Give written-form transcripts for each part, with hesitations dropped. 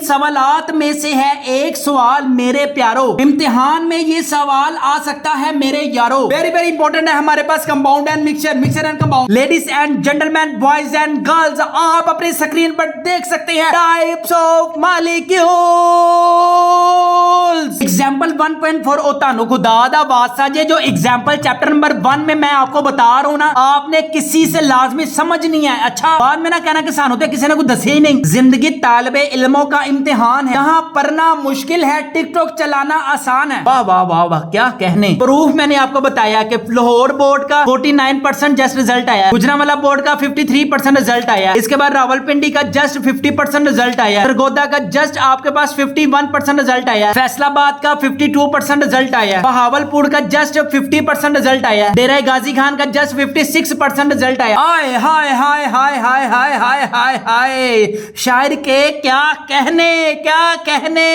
सवालात में से है एक सवाल मेरे प्यारो, इम्तिहान में ये सवाल आ सकता है मेरे यारो। वेरी वेरी इंपॉर्टेंट है हमारे पास compound and mixture, mixture and compound. Ladies and gentleman, boys and girls, आप अपनी स्क्रीन पर देख सकते हैं टाइप्स ऑफ मॉलिक्यूल्स। एग्जाम्पल 1.4 ओतानो खुदा दा वास्ता जे जो एग्जाम्पल चैप्टर नंबर 1 में मैं आपको बता रहा हूं ना, आपने किसी से लाजमी समझ नहीं है। अच्छा बाद में ना कहना कि सानू किसी ने कुछ दसे ही नहीं। जिंदगी तालिबे इल्मों का इम्तिहान है, यहाँ पढ़ना मुश्किल है, टिकटॉक चलाना आसान है। वाह वाह वाह वाह, क्या कहने। प्रूफ मैंने आपको बताया कि लाहौर बोर्ड का 49% जस्ट रिजल्ट आया, गुजरांवाला बोर्ड का 53% रिजल्ट आया, इसके बाद रावलपिंडी का जस्ट 50% रिजल्ट आया, सरगोदा का जस्ट आपके पास 51% रिजल्ट आया, फैसलाबाद का 52% रिजल्ट आया, बहावलपुर का जस्ट 50% रिजल्ट आया, डेरा गाजी खान का जस्ट 56% रिजल्ट आया। हाय हाय हाय हाय हाय हाय हाय हाय हाय, शायर के क्या कहने, क्या कहने,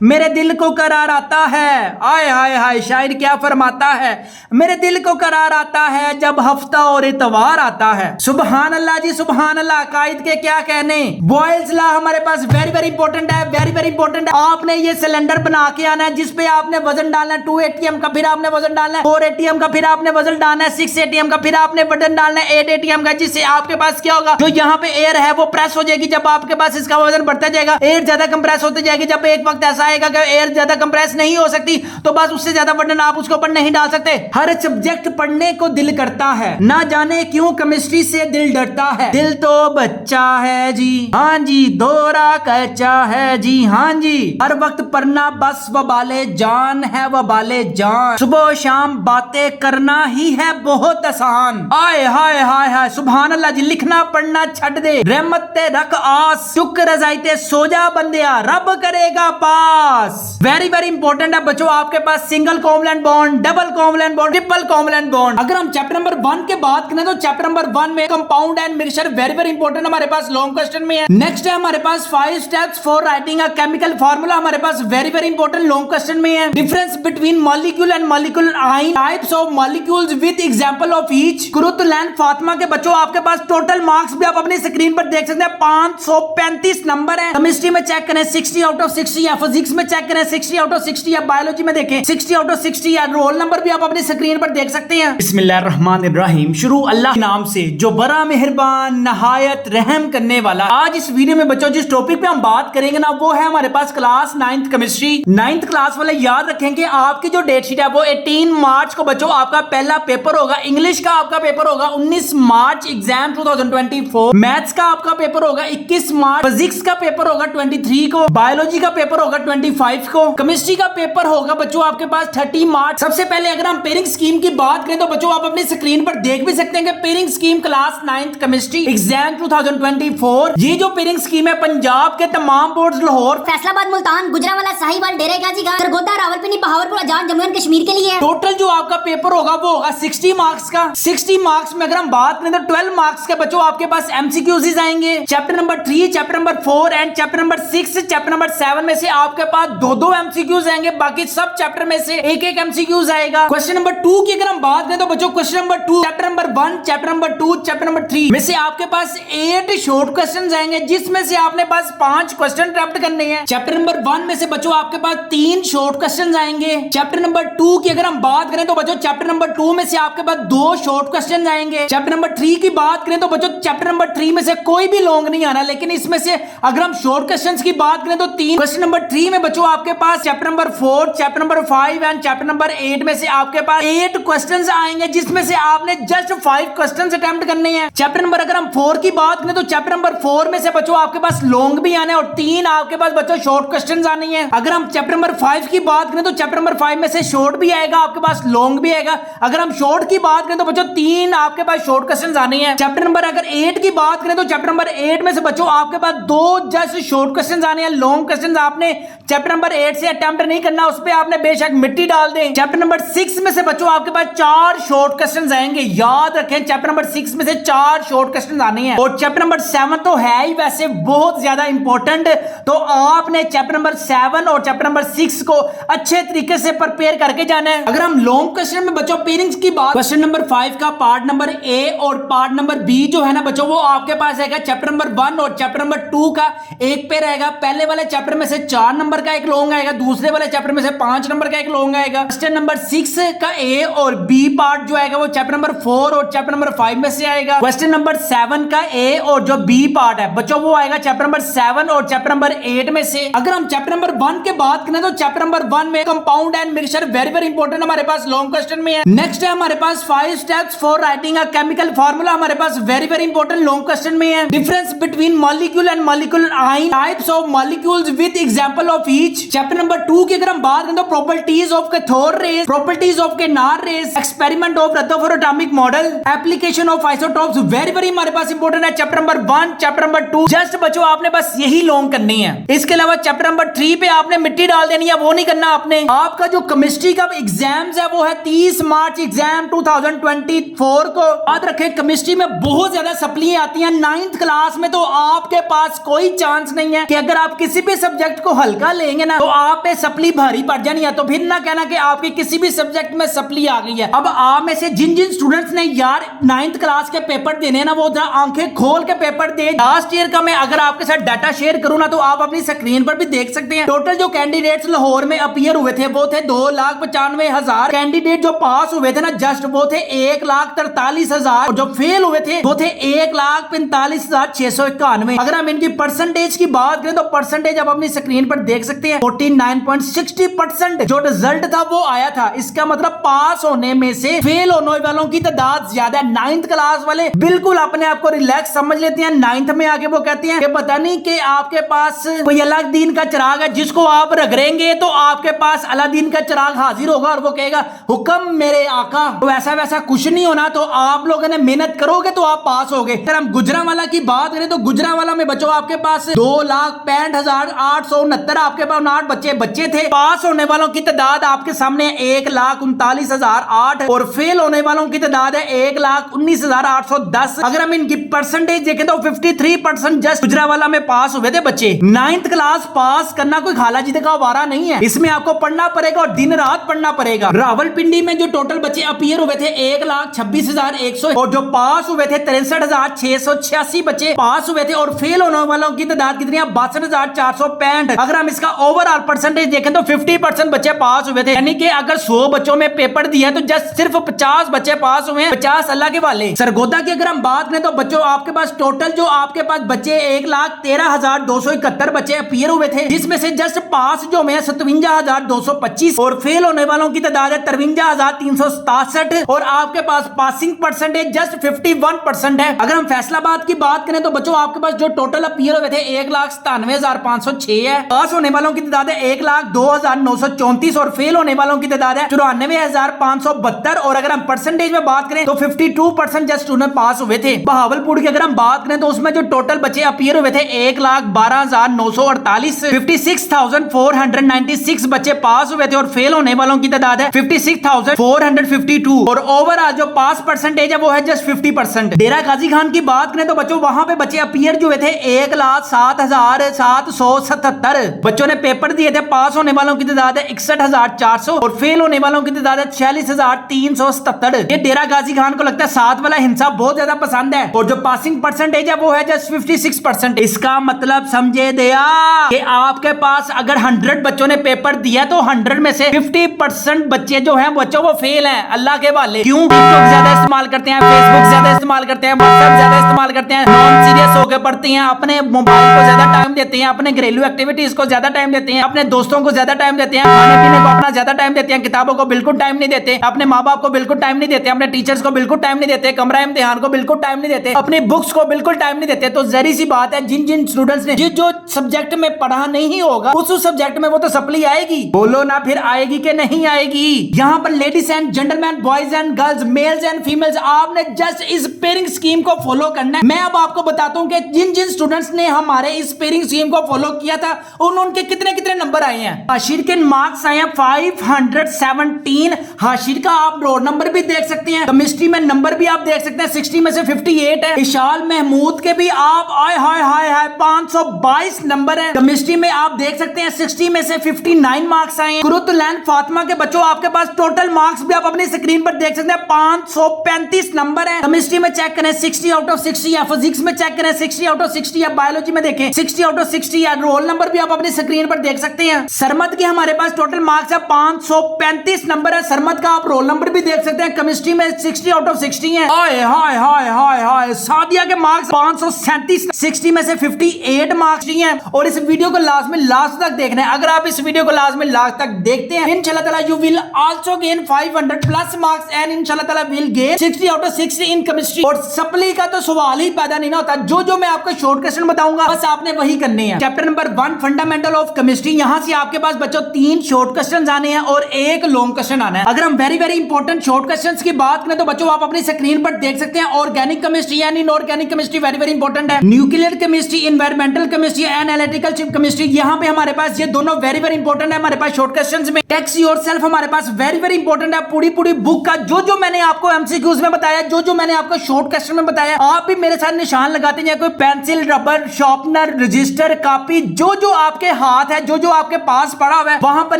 मेरे दिल को करार आता है। हाय हाय हाय, शायर क्या फरमाता है, मेरे दिल को करार आता है जब हफ्ता और इतवार आता है। सुबहान अल्लाह जी, सुबहान अल्लाह। कायद के क्या कहने। बॉयल्स लॉ हमारे पास वेरी वेरी इंपॉर्टेंट है, वेरी वेरी इंपॉर्टेंट है। आपने ये सिलेंडर बना के आना है जिसपे आपने वजन डालना है 2 ATM का, फिर आपने वजन डालना है 4 ATM का, फिर आपने वजन डालना है 6 ATM का, फिर आपने वजन डालना है 8 ATM का, जिससे आपके पास क्या होगा, जो यहाँ पे एयर है वो प्रेस हो जाएगी। जब आपके पास इसका वजन बढ़ता जाएगा, एयर ज्यादा कंप्रेस होती जाएगी। जब एक वक्त ऐसा आएगा कि एयर ज्यादा कंप्रेस नहीं हो सकती, तो बस उससे ज्यादा वजन आप उसके ऊपर नहीं डाल सकते। हर सब्जेक्ट पढ़ने को दिल करता है, ना जाने क्यों केमिस्ट्री से दिल डरता है। दिल तो बच्चा है जी, हाँ जी, दोरा कच्चा है जी, हाँ जी। हर वक्त पढ़ना बस वबाले जान है, वबाले जान। सुबह शाम बातें करना ही है बहुत आसान। आए हाय हाय हाय, सुभान अल्लाह जी। लिखना पढ़ना छड़ दे, रहमत ते रख आस, चुक रजाइते सोजा बंदिया, रब करेगा पास। वेरी वेरी इंपॉर्टेंट है बच्चों, आपके पास single covalent bond, double covalent bond, triple covalent bond. अगर हम चैप्टर नंबर 1 के बात करें तो चैप्टर नंबर 1 में compound and mixture very very important हमारे पास लॉन्ग क्वेश्चन में है। नेक्स्ट है हमारे पास 5 steps for writing a chemical formula, हमारे पास very very important long question में है। Difference between molecule and molecular ion, types of molecules with example of each. Qurratulain Fatima के बच्चों आपके पास टोटल मार्क्स भी आप अपनी स्क्रीन पर देख सकते हैं, 535 नंबर है। केमिस्ट्री में चेक करें 60 आउट ऑफ 60 है, फिजिक्स में चेक करें 60 आउट ऑफ 60 है, बायोलॉजी में देखें 60 आउट ऑफ 60 है। रोल नंबर भी आप अपनी स्क्रीन पर देख सकते हैं। बिस्मिल्लाहिर्रहमानिर्रहीम, शुरू अल्लाह के नाम से जो बड़ा मेहरबान नहायत रहम करने वाला। आज इस वीडियो में बच्चों जिस टॉपिक पे हम बात करेंगे ना, वो है हमारे पास class 9th chemistry. 9th class वाले याद रखेंगे आपकी जो डेट शीट है वो 18 मार्च को बच्चों आपका पहला पेपर होगा। इंग्लिश का आपका पेपर होगा 19 मार्च एग्जाम 2024। मैथ्स का आपका पेपर होगा 21 मार्च, फिजिक्स का पेपर होगा 23 को, बायोलॉजी का पेपर होगा 25 को, केमिस्ट्री का पेपर होगा बच्चों आपके पास 30 मार्च। सबसे पहले अगर हम पेयरिंग स्कीम की बात करें तो बच्चों आप अपनी स्क्रीन पर देख भी सकते हैं कि pairing scheme class 9th chemistry exam 2024। ये जो पेयरिंग स्कीम है पंजाब के तमाम board, Lahore, Faisalabad, Multan, Gujranwala, Sahiwal, Dera Ghazi Khan, Sargodha, Rawalpindi, Bahawalpur, Azad, Jammu and Kashmir के लिए है। टोटल जो आपका पेपर होगा वो होगा 60 मार्क्स का। 60 मार्क्स में अगर हम बात करें तो 12 मार्क्स के बच्चों आपके पास एमसीक्यूज आएंगे। Chapter number 3, chapter number 4 and chapter number 6, chapter number 7 में से आपके पास 2-2 एमसीक्यूज आएंगे, बाकी सब चैप्टर में से एक-एक एमसीक्यूज आएगा। क्वेश्चन नंबर 2 की अगर हम बात करें तो बच्चों question number 2, chapter number 1, chapter number 2, chapter number 3 में से आपके पास 8 शॉर्ट क्वेश्चंस आएंगे, जिसमें से आपने पास 5 क्वेश्चन अटेम्प्ट करने हैं। चैप्टर नंबर 1 में से बच्चों आपके पास 3 शॉर्ट क्वेश्चंस आएंगे। चैप्टर नंबर 2 की अगर हम बात करें तो बच्चों चैप्टर नंबर 2 में से आपके पास 2 शॉर्ट क्वेश्चंस आएंगे। चैप्टर नंबर 3 की बात करें तो बच्चों चैप्टर नंबर 3 में से कोई भी लॉन्ग नहीं आना, लेकिन इसमें से अगर हम शॉर्ट क्वेश्चंस की बात करें तो 3। क्वेश्चन नंबर 3 में बच्चों आपके पास chapter number 4, chapter number 5 and chapter number 8 में से आपके पास 8 क्वेश्चंस आएंगे, जिसमें से आपने जस्ट 5 क्वेश्चंस अटेम्प्ट करने हैं। चैप्टर नंबर अगर हम 4 की बात करें तो चैप्टर नंबर 4 में से बच्चों आपके पास लॉन्ग भी आने और 3 आपके पास बच्चों शॉर्ट क्वेश्चंस आने हैं। अगर हम चैप्टर नंबर 5 की बात करें तो चैप्टर नंबर 5 में से शॉर्ट भी आएगा, आपके पास लॉन्ग भी आएगा। अगर हम शॉर्ट की बात करें तो बच्चों 3 आपके पास शॉर्ट क्वेश्चंस आने हैं। चैप्टर नंबर अगर 8 की बात करें तो चैप्टर नंबर 8 में से बच्चों आपके पास 2 जस्ट शॉर्ट क्वेश्चंस आने हैं। लॉन्ग क्वेश्चंस आपने चैप्टर नंबर 8 से अटेम्प्ट नहीं करना, उस पे आपने बेशक मिट्टी डाल दें। चैप्टर नंबर 6 में से बच्चों आपके पास 4 शॉर्ट क्वेश्चंस आएंगे, याद रखें चैप्टर नंबर 6 में से 4 शॉर्ट क्वेश्चंस आने हैं। और चैप्टर नंबर 7 तो है ही वैसे बहुत ज्यादा इंपॉर्टेंट, तो आपने चैप्टर नंबर 7 और चैप्टर नंबर 6 को अच्छे तरीके से प्रिपेयर करके जाना है। अगर हम लॉन्ग क्वेश्चन में बच्चों पेयरिंग्स की बात, क्वेश्चन नंबर 5 का पार्ट नंबर ए और पार्ट नंबर बी जो है ना बच्चों, वो आपके पास रहेगा चैप्टर नंबर 1 और चैप्टर नंबर 2 का एक पे रहेगा। पहले वाले चैप्टर में से 4 नंबर का एक लॉन्ग आएगा, दूसरे वाले चैप्टर में से 5 नंबर का एक लॉन्ग आएगा। क्वेश्चन नंबर 6 का ए और बी पार्ट जो आएगा वो चैप्टर नंबर 4 और चैप्टर नंबर 5 में से आएगा। क्वेश्चन नंबर 7 का ए और जो बी पार्ट है बच्चों वो आएगा चैप्टर नंबर 7 और चैप्टर नंबर 8 में से। अगर हम चैप्टर नंबर 1 के बात करें तो चैप्टर नंबर 1 में compound and mixture very very important हमारे पास लॉन्ग क्वेश्चन में है। नेक्स्ट है हमारे पास 5 steps for writing a chemical formula, हमारे पास very very important long question में है। Difference between molecule and molecular ion, types of molecules with example of each. Chapter number 2 की अगर हम बात करें तो properties of cathode rays, properties of canal rays, experiment of Rutherford atomic model, application of isotopes, very very हमारे पास important है chapter number 1, chapter number 2। Just बच्चों आपने बस यही लॉन्ग करनी है। इसके अलावा चैप्टर नंबर 3 पे आपने मिट्टी डाल देनी है, वो नहीं करना आपने। आपका जो केमिस्ट्री का एग्जाम्स है वो है 30 मार्च एग्जाम 2024 को। याद रखें केमिस्ट्री में बहुत ज्यादा सप्लियां आती हैं 9th क्लास में, तो आपके पास कोई चांस नहीं है कि अगर आप किसी भी सब्जेक्ट को हल्का लेंगे ना तो आप पे सप्ली भारी पड़ जानी है। तो फिर ना कहना कि आपके किसी भी सब्जेक्ट में सप्ली आ गई है। अब आप में से जिन जिन स्टूडेंट्स ने यार 9th क्लास के पेपर देने ना वो आंखें खोल के पेपर दे। लास्ट ईयर का मैं अगर आपके साथ डाटा शेयर करूं ना तो आप अपनी स्क्रीन पर भी देख सकते हैं। टोटल जो कैंडिडेट्स लाहौर में अपीयर हुए थे वो थे 2,95,000। कैंडिडेट जो पास हुए थे ना जस्ट वो थे 1,43,000 और जो फेल हुए थे वो थे 1,45,691। अगर हम इनकी परसेंटेज की बात करें तो परसेंटेज आप अपनी स्क्रीन पर देख सकते हैं 49.60% जो रिजल्ट था वो आया था। इसका मतलब पास होने में से फेल होने वालों की तादाद ज्यादा है। 9th क्लास वाले बिल्कुल अपने आप को रिलैक्स समझ लेते हैं। 9th में आके वो कहते हैं कि पता नहीं कि आपके पास कोई अलग दीन का चिराग है जिसको आप रगड़ेंगे तो आपके पास अलादीन का चिराग हाजिर होगा और वो कहेगा हुक्म मेरे आका। तो ऐसा वैसा कुछ नहीं होना। तो आप लोगों ने मेहनत करोगे तो आप पास होगे। अगर हम गुजरांवाला की बात करें तो गुजरांवाला में बच्चों आपके पास 2,65,869 आपके पास 9 बच्चे थे। पास होने वालों की तादाद आपके सामने 1,39,008 और फेल होने वालों की तादाद है 1,19,810। अगर हम इनकी परसेंटेज देखें तो 53% जस्ट गुजरांवाला में पास हुए थे बच्चे। 9th क्लास पास करना कोई खालाजी का वारा नहीं है, इसमें आपको पढ़ना पड़ेगा और दिन रात पढ़ना पड़ेगा। रावलपिंडी में जो टोटल बच्चे अपीयर हुए थे 1,26,100 और जो पास हुए थे 63,686 बच्चे पास हुए थे और फेल होने वालों की तादाद कितनी है 62,465। अगर हम इसका ओवरऑल परसेंटेज देखें तो 50% बच्चे पास हुए थे, यानी कि अगर 100 बच्चों में पेपर दिया तो जस्ट सिर्फ 50 बच्चे पास हुए हैं, 50 अल्लाह के वाले। सरगोदा की अगर हम बात करें तो बच्चों आपके पास टोटल जो आपके पास बच्चे 1,13,271 बच्चे अपीयर हुए थे, जिसमें से जस्ट पास जो में 57,225 और फेल होने वालों की तादाद है 53,367 और आपके पास पासिंग परसेंटेज जस्ट 51% है। अगर हम फैसलाबाद की बात करें तो बच्चों आपके पास जो टोटल अपीयर हुए थे 1,97,506 है। पास होने वालों की तादाद है 1,02,934 और फेल होने वालों की तादाद है 94,572 और अगर हम परसेंटेज में बात करें तो 52% जस्ट स्टूडेंट पास हुए थे। बहावलपुर की अगर हम बात करें तो उसमें जो टोटल बच्चे अपीयर हुए थे 1,12,948 56,496 बच्चे पास हुए थे और फेल होने वालों की तादाद है 56,452 और ओवरऑल जो पास परसेंटेज है वो है जस्ट 50%। डेरा गाजी खान की बात करें तो बच्चों वहां पे बच्चे अपीयर जो हुए थे 1,07,777 बच्चों ने पेपर दिए थे। पास होने वालों की तादाद है 61,400 और फेल होने वालों की तादाद है 46,377। ये डेरा गाजी खान को लगता है 7 वाला हिंसा बहुत ज्यादा पसंद है और जो पासिंग परसेंटेज है वो है जस्ट 56%। इसका मतलब समझे दिया कि आपके पास अगर 100 बच्चों ने पेपर दिया तो 100 में से 50% बच्चे जो हैं बच्चों वो फेल हैं। अल्लाह के वाले क्यों? टिकटॉक ज्यादा इस्तेमाल करते हैं, फेसबुक ज्यादा इस्तेमाल करते हैं, व्हाट्सएप ज्यादा इस्तेमाल करते हैं, नॉन सीरियस होकर पढ़ते हैं, अपने मोबाइल को ज्यादा टाइम देते हैं, अपने घरेलू एक्टिविटीज को ज्यादा टाइम देते हैं, अपने दोस्तों को ज्यादा टाइम देते हैं, खाने पीने को अपना ज्यादा टाइम देते हैं, किताबों को बिल्कुल टाइम नहीं देते, अपने माँ बाप को बिल्कुल टाइम नहीं देते, अपने टीचर्स को बिल्कुल टाइम नहीं देते, कमरा इम्तिहान को बिल्कुल टाइम नहीं देते, अपनी बुक्स को बिल्कुल टाइम नहीं देते। तो जहरी सी बात है जिन जिन स्टूडेंट्स ने जो सब्जेक्ट में पढ़ा नहीं होगा उस सब्जेक्ट में वो तो सप्ली आएगी। बोलो ना फिर आएगी कि नहीं आएगी? यहाँ पर ladies and gentleman, boys and girls, males and females, आपने जस्ट इस पेयरिंग स्कीम को फॉलो करना है। मैं अब आपको बताता हूँ कि जिन जिन स्टूडेंट्स ने हमारे इस पेयरिंग स्कीम को फॉलो किया था उनके कितने कितने नंबर आए हैं। हाशिर के मार्क्स आए हैं 517। हाशिर का आप रोल नंबर भी देख सकते हैं, केमिस्ट्री में नंबर भी आप देख सकते हैं 60 में से 58 है। इशाल महमूद के भी आप आए हाय हाय हाय 522 नंबर है। केमिस्ट्री में आप देख सकते हैं 60 में से 59 मार्क्स आए हैं। कुरुतुलैन फातिमा के बच्चों आपके पास टोटल मार्क्स भी आप अपनी स्क्रीन पर देख सकते हैं 535 नंबर है। केमिस्ट्री में चेक करें 60 आउट ऑफ 60 है, फिजिक्स में चेक करें 60 आउट ऑफ 60 है, बायोलॉजी में देखें 60 आउट ऑफ 60 है। रोल नंबर भी आप अपनी स्क्रीन पर देख सकते हैं। सरमत के हमारे पास टोटल मार्क्स है 535 नंबर है। सरमत का आप रोल नंबर भी देख सकते हैं। केमिस्ट्री में 60 आउट ऑफ 60 है। हाय हाय हाय हाय हाय। सादिया के मार्क्स 537, 60 में से 58 मार्क्स ही हैं। और इस वीडियो को लास्ट तक देखना है। अगर आप इस वीडियो को लास्ट तक देखते हैं इंशाल्लाह ताला you will also gain 500 plus marks and इंशाल्लाह ताला will gain 60 out of 60 in chemistry. और सप्ली का तो सवाल ही पैदा नहीं ना होता। जो मैं आपको शॉर्ट क्वेश्चन बताऊंगा बस आपने वही करने हैं। Chapter number 1 fundamental of chemistry, यहां से आपके पास बच्चों 3 शॉर्ट क्वेश्चन आने हैं और एक लॉन्ग क्वेश्चन आना है। अगर हम very very important short questions की बात करें तो बच्चों आप अपनी स्क्रीन पर देख सकते हैं। Organic chemistry and inorganic chemistry very very important है। Nuclear chemistry, environmental chemistry and analytical chemistry, यहां पे हमारे पास ये दोनों वेरी वेरी इंपॉर्टेंट है हमारे पास शॉर्ट क्वेश्चंस में। टेक्स्ट योरसेल्फ हमारे पास वेरी वेरी इंपॉर्टेंट है। पूरी बुक का जो मैंने आपको एमसीक्यूज में बताया, जो मैंने आपको शॉर्ट क्वेश्चन में बताया, आप भी मेरे साथ निशान लगाते हैं। कोई pencil, rubber, sharpener, register, copy, जो आपके हाथ है, जो आपके पास पड़ा हुआ है वहां पर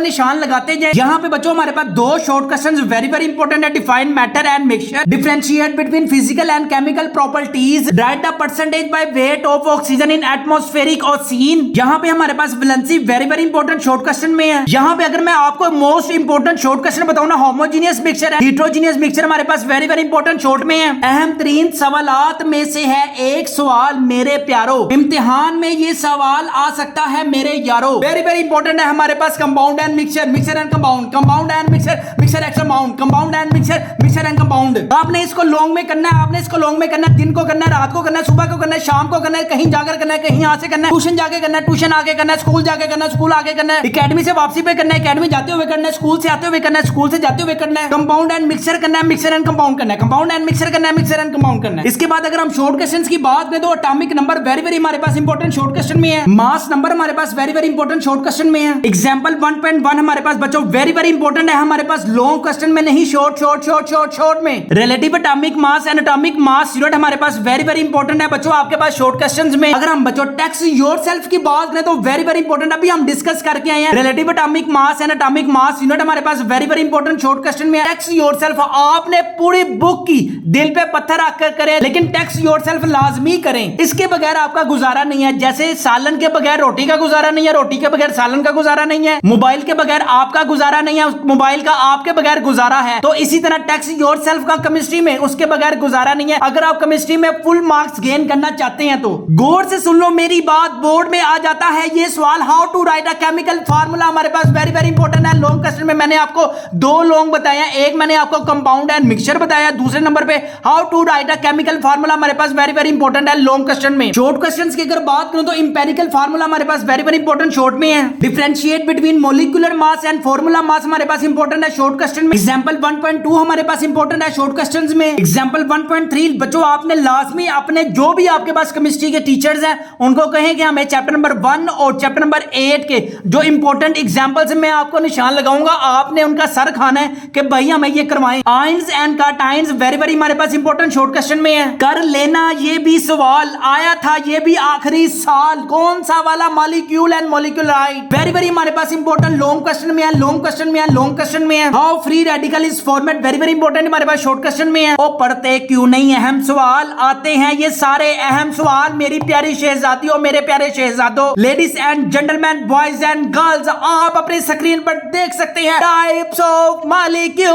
निशान लगाते जाए। यहाँ पे बच्चों हमारे पास 2 short questions very very important है। Define matter and mixture, differentiate between physical and chemical properties, write the percentage by weight of oxygen in atmospheric oxygen. यहाँ पे हमारे पास valency very very important short question में है। यहाँ पे अगर मैं आपको मोस्ट इंपॉर्टेंट शॉर्ट क्वेश्चन बताऊं ना, होमोजीनियस मिक्सचर है, हेटेरोजीनियस मिक्सचर हमारे पास वेरी वेरी इंपॉर्टेंट शॉर्ट में है। अहम तरीन सवालात में से है एक सवाल मेरे प्यारो, इम्तिहान में ये सवाल आ सकता है मेरे यारो। वेरी वेरी इंपॉर्टेंट है हमारे पास compound and mixture, mixture and compound, compound and mixture, mixture and compound, compound and mixture, mixture and compound. आपने इसको लॉन्ग में करना है, आपने इसको लॉन्ग में करना है, दिन को करना है, रात को करना है, सुबह को करना है, शाम को करना है, कहीं जाकर करना है, कहीं यहाँ से करना है, ट्यूशन जाके करना है, ट्यूशन आके करना है, स्कूल जाके करना है, स्कूल आके करना है, एकेडमी से वापसी पे करना है, एकेडमी जाते हुए करना है, स्कूल से आते हुए करना है, स्कूल से जाते हुए करना है। कंपाउंड एंड मिक्सचर करना है, मिक्सचर एंड कंपाउंड करना है, कंपाउंड एंड मिक्सचर करना है, मिक्सचर एंड कंपाउंड करना है। इसके बाद अगर हम शॉर्ट क्वेश्चंस की बात करें तो एटॉमिक नंबर वेरी वेरी हमारे पास इंपॉर्टेंट शॉर्ट क्वेश्चन में है। मास नंबर हमारे पास very very important short question में है। एग्जांपल 1.1 हमारे पास बच्चों वेरी वेरी इंपॉर्टेंट है हमारे पास लॉन्ग क्वेश्चन में नहीं, शॉर्ट में। Relative atomic mass and atomic mass unit हमारे पास वेरी वेरी इंपॉर्टेंट है बच्चों आपके पास शॉर्ट क्वेश्चंस में। अगर हम बच्चों टेक्स्ट योरसेल्फ की बात करें तो वेरी वेरी इंपॉर्टेंट अभी हम डिस्कस करके आए हैं। Relative atomic mass and atomic mass unit हमारे पास very very important short question में है। टेक्स्ट योरसेल्फ आपने पूरी बुक की दिल पे पत्थर रखकर करें, लेकिन टेक्स्ट योरसेल्फ लाजमी करें, इसके बगैर आपका गुजारा नहीं है। जैसे सालन के बगैर रोटी का गुजारा नहीं है, रोटी के बगैर सालन का गुजारा नहीं है, मोबाइल के बगैर आपका गुजारा नहीं है, मोबाइल का आपके बगैर गुजारा है, तो इसी तरह टेक्स्ट योरसेल्फ का केमिस्ट्री में उसके बगैर गुजारा नहीं है। अगर आप केमिस्ट्री में फुल मार्क्स गेन करना चाहते हैं तो गौर से सुन लो मेरी बात। बोर्ड में आ जाता है ये सवाल, how to write a chemical formula हमारे पास वेरी वेरी इंपॉर्टेंट है। लॉन्ग क्वेश्चन में मैंने आपको 2 लॉन्ग बताया, एक मैंने आपको कंपाउंड एंड मिक्सचर बताया, दूसरे नंबर पे how to write a chemical formula हमारे पास वेरी वेरी इंपॉर्टेंट है लॉन्ग क्वेश्चन में। शॉर्ट क्वेश्चंस की अगर बात करूं तो इंपेरिकल फार्मूला हमारे पास वेरी वेरी इंपॉर्टेंट शॉर्ट में है। Differentiate between molecular mass and formula mass हमारे पास इंपॉर्टेंट है शॉर्ट क्वेश्चन में। एग्जांपल 1.2 हमारे पास इंपॉर्टेंट है शॉर्ट क्वेश्चंस में। एग्जांपल 1.3 बच्चों आपने लाजमी अपने जो भी आपके पास केमिस्ट्री के टीचर्स हैं उनको कहें कि हमें चैप्टर नंबर 1 और चैप्टर नंबर 8 के जो इंपॉर्टेंट एग्जांपल्स मैं आपको निशान लगाऊंगा, आपने उनका सर खाना है कि भाई हमें ये करवाएं। आयंस एंड काटायंस वेरी वेरी हमारे पास इंपॉर्टेंट शॉर्ट क्वेश्चन में है। कर लेना ये भी सवाल आया था, ये भी आखिरी साल, कौन सा वाला, मॉलिक्यूल एंड मॉलिक्यूलाइट, वेरी वेरी हमारे पास इंपॉर्टेंट लॉन्ग क्वेश्चन में है, लॉन्ग क्वेश्चन में है, लॉन्ग क्वेश्चन में है। How free radical is format very very important हमारे पास शॉर्ट क्वेश्चन में है। और पढ़ते क्यों नहीं, अहम सवाल आते हैं, ये सारे अहम सवाल मेरी प्यारी शहजादियों, मेरे प्यारे शहजादों, ladies and gentleman, boys and girls, आप अपनी स्क्रीन पर देख सकते हैं टाइप्स ऑफ मॉलिक्यूल्स।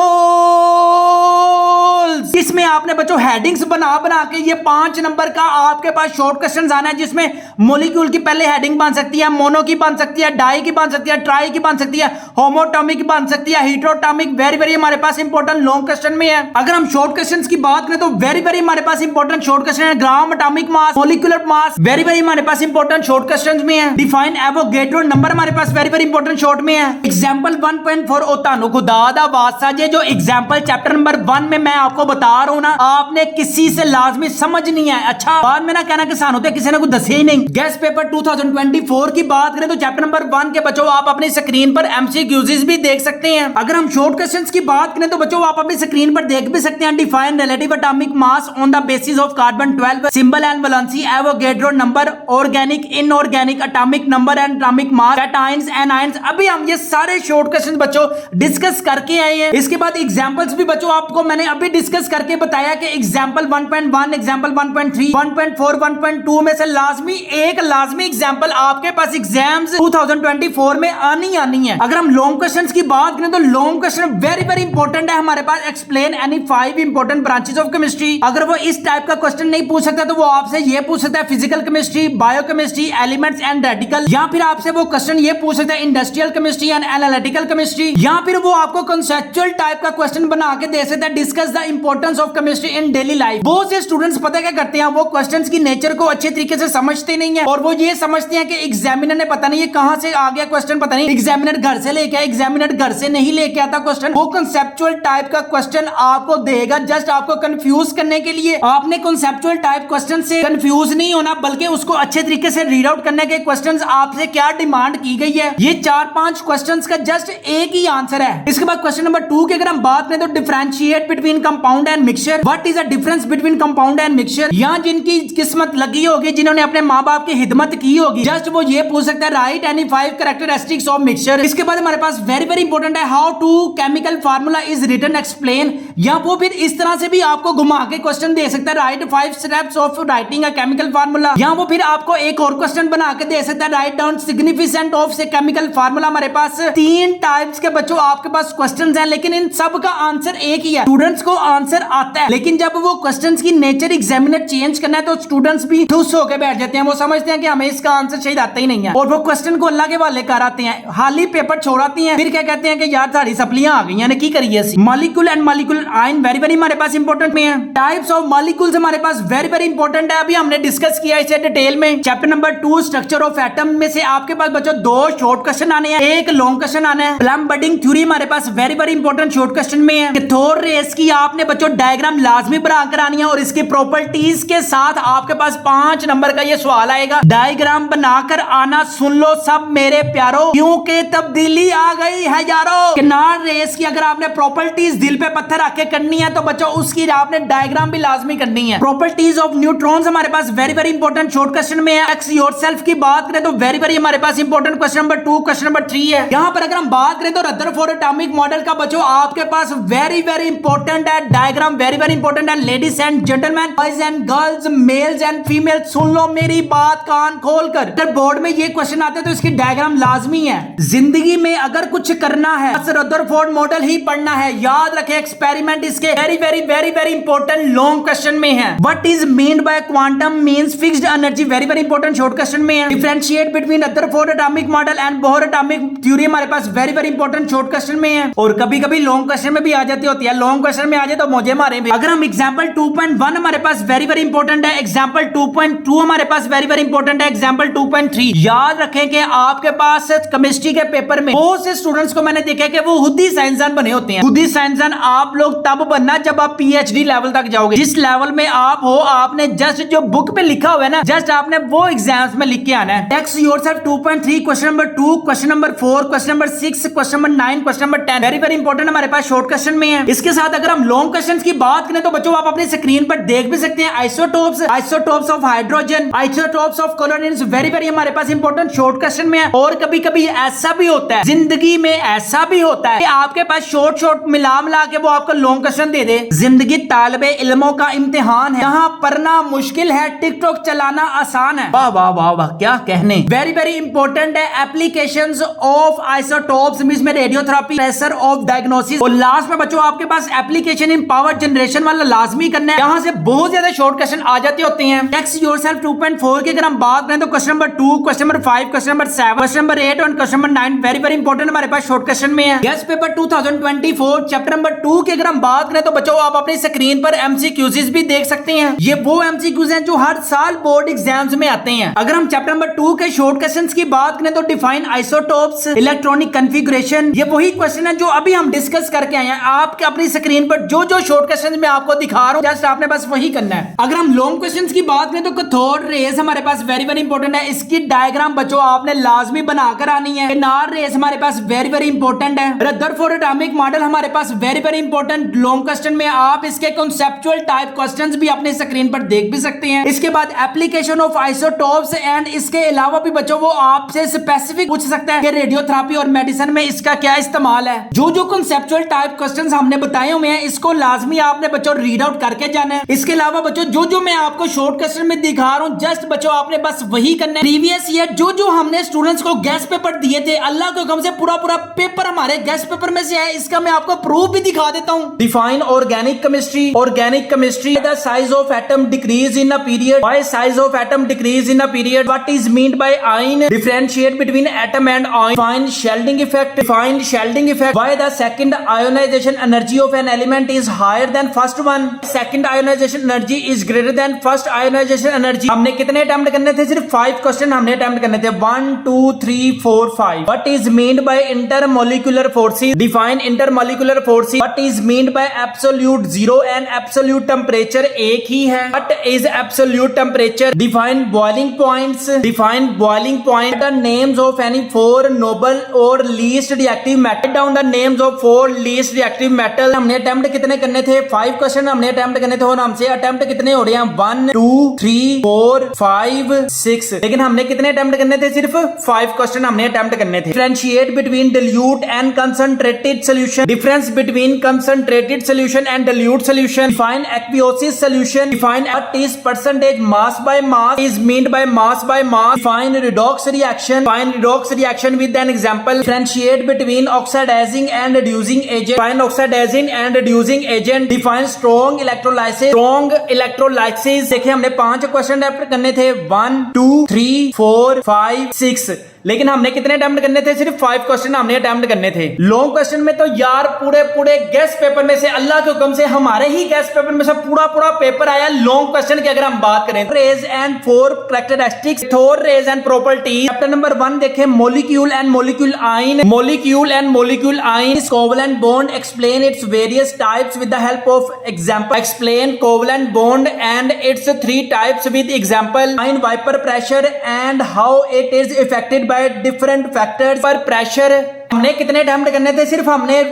इसमें आपने बच्चों हेडिंग्स बना के ये 5 नंबर का आपके पास शॉर्ट क्वेश्चन आना है, जिसमें मॉलिक्यूल की पहले हेडिंग बन सकती है, मोनो की बन सकती है, डाई की बन सकती है, ट्राई की बन सकती है, होमोटॉमिक की बन सकती है, हेटेरोटॉमिक, वेरी वेरी हमारे पास इंपॉर्टेंट लॉन्ग क्वेश्चन में है। अगर हम शॉर्ट क्वेश्चंस की बात करें तो वेरी वेरी हमारे पास इंपॉर्टेंट शॉर्ट क्वेश्चन है। Gram atomic mass, molecular mass, very very हमारे पास इंपॉर्टेंट शॉर्ट क्वेश्चंस में है। डिफाइन एवोगैड्रो नंबर हमारे पास वेरी वेरी इंपॉर्टेंट शॉर्ट में है। एग्जांपल 1.4 ओ तानू खुदा दा वास्ता जे जो एग्जांपल चैप्टर नंबर 1 में मैं आपको बता रहा हूं ना, आपने किसी से लाजमी समझ नहीं है। अच्छा बाद में ना कहना कि सानू तो किसी ने कुछ दसे ही नहीं। गेस्ट पेपर 2024 की बात करें तो चैप्टर नंबर 1 के बच्चों आप अपनी स्क्रीन पर एमसीक्यूज भी देख सकते हैं। अगर हम शॉर्ट क्वेश्चंस की बात करें तो बच्चों आप अपनी स्क्रीन पर देख भी सकते हैं। Define relative atomic mass on the basis of carbon 12 symbol and valency Avogadro number organic inorganic atomic number and atomic mass cations, anions, अभी हम ये सारे शॉर्ट क्वेश्चन बच्चों डिस्कस करके आए हैं। इसके बाद एग्जांपल्स भी बच्चों आपको मैंने अभी डिस्कस करके बताया कि एग्जांपल 1.1, एग्जांपल 1.3, 1.4, 1.2 में से लाजमी एग्जांपल आपके पास एग्जाम्स 2024 में आनी है। अगर हम लॉन्ग क्वेश्चंस की बात करें तो लॉन्ग क्वेश्चन वेरी इंपॉर्टेंट है हमारे पास। Explain any 5 important branches of chemistry. अगर वो इस टाइप का क्वेश्चन नहीं पूछ सकता तो वो आपसे ये पूछ सकता है physical chemistry, biochemistry, elements and radical, या फिर आपसे वो क्वेश्चन ये पूछ सकता है industrial chemistry and analytical chemistry, या फिर वो आपको कंसेप्चुअल टाइप का क्वेश्चन बना के दे सकता है discuss the importance of chemistry in daily life. बहुत से स्टूडेंट्स पता क्या करते हैं, वो क्वेश्चंस की नेचर को अच्छे तरीके से समझते नहीं है और वो ये समझते हैं कि एग्जामिनर ने पता नहीं ये कहां से आ गया क्वेश्चन, पता नहीं एग्जामिनर घर से लेके आया, एग्जामिनर घर से नहीं लेके आता क्वेश्चन। वो कंसेप्चुअल टाइप का क्वेश्चन आपको देगा जस्ट आपको कंफ्यूज करने के लिए। आपने कंसेप्चुअल टाइप क्वेश्चन से कंफ्यूज नहीं होना बल्कि उसको अच्छे तरीके से रीड आउट करने के क्वेश्चंस आपसे क्या डिमांड की गई है। ये 4-5 क्वेश्चंस का जस्ट एक ही आंसर है। इसके बाद क्वेश्चन नंबर 2 की अगर हम बात करें तो differentiate between compound and mixture. What is the difference between compound and mixture. यहां जिनकी किस्मत लगी होगी, जिन्होंने अपने माँ बाप की हिदमत की होगी, जस्ट वो ये पूछ सकता है write any 5 characteristics of mixture. इसके बाद हमारे पास वेरी इंपॉर्टेंट है how to chemical formula is written explain. या वो फिर इस तरह से भी आपको घुमा के क्वेश्चन दे सकता है right 5 steps of writing a chemical formula. या वो फिर आपको एक और क्वेश्चन बना के दे सकता है राइट डाउन सिग्निफिकेंट ऑफ से केमिकल फार्मूला। हमारे पास 3 टाइप्स के बच्चों आपके पास क्वेश्चंस हैं लेकिन इन सब का आंसर एक ही है। स्टूडेंट्स को आंसर आता है लेकिन जब वो क्वेश्चंस की नेचर एग्जामिनर चेंज करना है तो स्टूडेंट्स भी खुश होकर बैठ जाते हैं। वो समझते हैं कि हमें इसका आंसर शायद आता ही नहीं है और वो क्वेश्चन को अल्लाह के वाले कर आते हैं, हाली पेपर छोड़ाती हैं, फिर क्या कहते हैं कि यार सारी सप्लियां आ गई हैं की करिए। Molecule and molecular ion very हमारे पास इंपॉर्टेंट में है। टाइप्स ऑफ मॉलिक्यूल्स हमारे पास वेरी इंपॉर्टेंट है। अभी हमने डिस्कस किया इसे डिटेल में। Chapter number 2 structure of atom में से आपके पास बच्चों 2 शॉर्ट क्वेश्चन आने हैं, एक लॉन्ग क्वेश्चन आना है। प्लम बडिंग थ्योरी हमारे पास वेरी इंपॉर्टेंट शॉर्ट क्वेश्चन में है। कैथोड रेस की आपने बच्चों डायग्राम लाजमी बनाकर आनी है और इसकी प्रॉपर्टीज के साथ आपके पास 5 नंबर का ये सवाल आएगा। डायग्राम बनाकर आना, सुन लो सब मेरे प्यारो क्योंकि तब्दीली आ गई है यारो। किनार रेस की अगर आपने प्रॉपर्टीज दिल पे पत्थर रख के करनी है तो बच्चों उसकी आपने डायग्राम भी लाजमी करनी है। प्रॉपर्टीज ऑफ न्यूट्रॉन्स हमारे पास वेरी इंपॉर्टेंट शॉर्ट क्वेश्चन में है। एक्स योरसेल्फ की बात करें तो वेरी हमारे पास important question number 2 question number 3 है। यहां पर अगर हम बात करें तो रदरफोर्ड एटॉमिक मॉडल का बच्चों आपके पास वेरी इंपॉर्टेंट है। डायग्राम वेरी इंपॉर्टेंट है। Ladies and gentleman, boys and girls, males and females, सुन लो मेरी बात कान खोलकर। अगर बोर्ड में ये क्वेश्चन आते हैं तो इसकी डायग्राम लाजमी है। जिंदगी में अगर कुछ करना है बस रदरफोर्ड मॉडल ही पढ़ना है। याद रखें एक्सपेरिमेंट इसके वेरी इंपॉर्टेंट लॉन्ग क्वेश्चन में है। What is mean by quantum means fixed energy very important short question में है। Differentiate between Rutherford atomic model and Bohr atomic theory हमारे पास वेरी इंपॉर्टेंट शॉर्ट क्वेश्चन में है और कभी लॉन्ग क्वेश्चन में भी आ जाती होती है। लॉन्ग क्वेश्चन में आ जाए तो मुझे मारे। अगर हम एग्जांपल 2.1 हमारे पास वेरी इंपॉर्टेंट है। एग्जांपल 2.2 हमारे पास वेरी इंपॉर्टेंट है। एग्जांपल 2.3 याद रखें कि आपके पास केमिस्ट्री के पेपर में बहुत से स्टूडेंट्स को मैंने देखा कि वो खुद ही साइंसदान बने होते हैं। खुद ही साइंसदान आप लोग तब बनना जब आप पीएचडी लेवल तक जाओगे। जिस लेवल में आप हो आपने जस्ट जो बुक पे लिखा हुआ है ना जस्ट आपने वो एग्जाम्स में लिख के आना है। Text yourself 2.3 question number 2 question number 4 question number 6 question number 9 question number 10 very important हमारे पास शॉर्ट क्वेश्चन में है। इसके साथ अगर हम लॉन्ग क्वेश्चंस की बात करें तो बच्चों आप अपनी स्क्रीन पर देख भी सकते हैं isotopes of hydrogen, isotopes of chlorine very हमारे पास इंपॉर्टेंट शॉर्ट क्वेश्चन में है। और कभी ऐसा भी होता है जिंदगी में, ऐसा भी होता है कि आपके पास शॉर्ट मिला के वो आपको लॉन्ग क्वेश्चन दे दे। जिंदगी तालिबे इल्मों का इम्तिहान है, यहाँ पढ़ना मुश्किल है, टिकटॉक चलाना आसान है। वाह वाह वाह वाह क्या कहने। वेरी इंपॉर्टेंट है एप्लीकेशंस ऑफ आइसोटोप्स में रेडियोथेरेपी, प्रेशर ऑफ डायग्नोसिस और लास्ट में बच्चों आपके पास एप्लीकेशन इन पावर जनरेशन वाला लाजमी करना है। यहाँ से बहुत ज्यादा शॉर्ट क्वेश्चन आ जाते होते हैं। टेक्स्ट योरसेल्फ 2.4 की अगर हम बात करें तो question number 2 question number 5 question number 7 question number 8 और क्वेश्चन नंबर 9 वेरी इंपॉर्टेंट हमारे पास शॉर्ट क्वेश्चन में है। गेस्ट पेपर 2024 चैप्टर नंबर 2 की अगर हम बात करें तो बच्चों आप अपनी स्क्रीन पर एमसीक्यूज भी देख सकते हैं। ये वो एमसीक्यूज हैं जो हर साल बोर्ड एग्जाम्स में आते हैं। अगर हम चैप्टर नंबर 2 के शॉर्ट क्वेश्चंस की बात करें तो डिफाइन आइसोटोप्स, इलेक्ट्रॉनिक कॉन्फ़िगरेशन, ये वही क्वेश्चन है जो अभी हम डिस्कस करके आए हैं। आपके अपनी स्क्रीन पर जो शॉर्ट क्वेश्चन मैं आपको दिखा रहा हूं जस्ट आपने बस वही करना है। अगर हम लॉन्ग क्वेश्चंस की बात करें तो कैथोड रेस हमारे पास वेरी इंपॉर्टेंट है। इसकी डायग्राम बच्चों आपने लाजमी बनाकर आनी है। किनार रेस हमारे पास वेरी इंपॉर्टेंट है। रदरफोर्ड एटॉमिक मॉडल हमारे पास very important and long question में आप इसके कॉन्सेप्चुअल टाइप क्वेश्चंस भी अपने स्क्रीन पर देख भी सकते हैं। इसके बाद एप्लीकेशन ऑफ आइसोटोप्स एंड इसके अलावा भी बच्चों वो आपसे स्पेसिफिक पूछ सकता है कि रेडियोथेरेपी और मेडिसिन में इसका क्या इस्तेमाल है। जो जो कॉन्सेप्चुअल टाइप क्वेश्चंस हमने बताए हुए हैं इसको लाजमी आपने बच्चों रीड आउट करके जाना है। इसके अलावा बच्चों जो जो मैं आपको शॉर्ट क्वेश्चन में दिखा रहा हूं जस्ट बच्चों आपने बस वही करना है। प्रीवियस ईयर जो जो हमने स्टूडेंट्स को गेस्ट पेपर दिए थे अल्लाह के हुक्म से पूरा पूरा पेपर हमारे गेस्ट पेपर में से है। इसका मैं आपको प्रूफ भी दिखा देता हूं। Define organic chemistry. Organic chemistry the size of atom decrease in a period. Why size of atom decrease in a period? What is meant by ion? Differentiate between atom and ion. Define Sheldon effect. Define Sheldon effect. Why the second ionization energy of an element is higher than first one? Second ionization energy is greater than first ionization energy. हमने कितने attempt करने थे? सिर्फ 5 question हमने attempt करने थे। 1 2 3 4 5. What is meant by intermolecular forces? Define intermolecular forces. What is meant by absolute zero and absolute temperature? एक ही है। What is absolute temperature? Define boiling points. Define boiling point. The names of any 4 noble और least reactive metal. Down the names of 4 least reactive metal. हमने attempt कितने करने थे? 5 question हमने attempt करने थे और हमसे अटेम्प्ट कितने हो रहे हैं? 1 2 3 4 5 6। लेकिन हमने कितने अटेम्प्ट करने थे? सिर्फ 5 क्वेश्चन हमने अटेम्प्ट करने थे। Differentiate between dilute and concentrated solution. Difference between concentrated solution and dilute solution. Define aqueous solution. Define what is percentage mass by mass is meant by mass by mass. Define redox reaction. Define redox reaction with an example. Differentiate between oxidizing and reducing agent. Define oxidizing and reducing agent. Define strong electrolysis. Strong electrolysis देखिए हमने 5 question attempt करने थे। 1 2 3 4 5 6। लेकिन हमने कितने attempt करने थे? सिर्फ 5 क्वेश्चन हमने अटेम्प्ट करने थे। लॉन्ग क्वेश्चन में तो यार पूरे गेस्ट पेपर में से अल्लाह के हुक्म से हमारे ही गेस्ट पेपर में से पूरा पेपर आया लॉन्ग क्वेश्चन की। अगर हम बात करें रेज एंड 4 कैरेक्टरिस्टिक्स थोर rays and properties. Chapter number 1 देखें molecule and molecule ion. Molecule and molecule ion covalent bond explain its various types with the help of example. Explain covalent bond and its 3 types with example. Ion vapour pressure and how it is affected by different factors पर pressure. हमने कितने attempt करने थे? सिर्फ हमने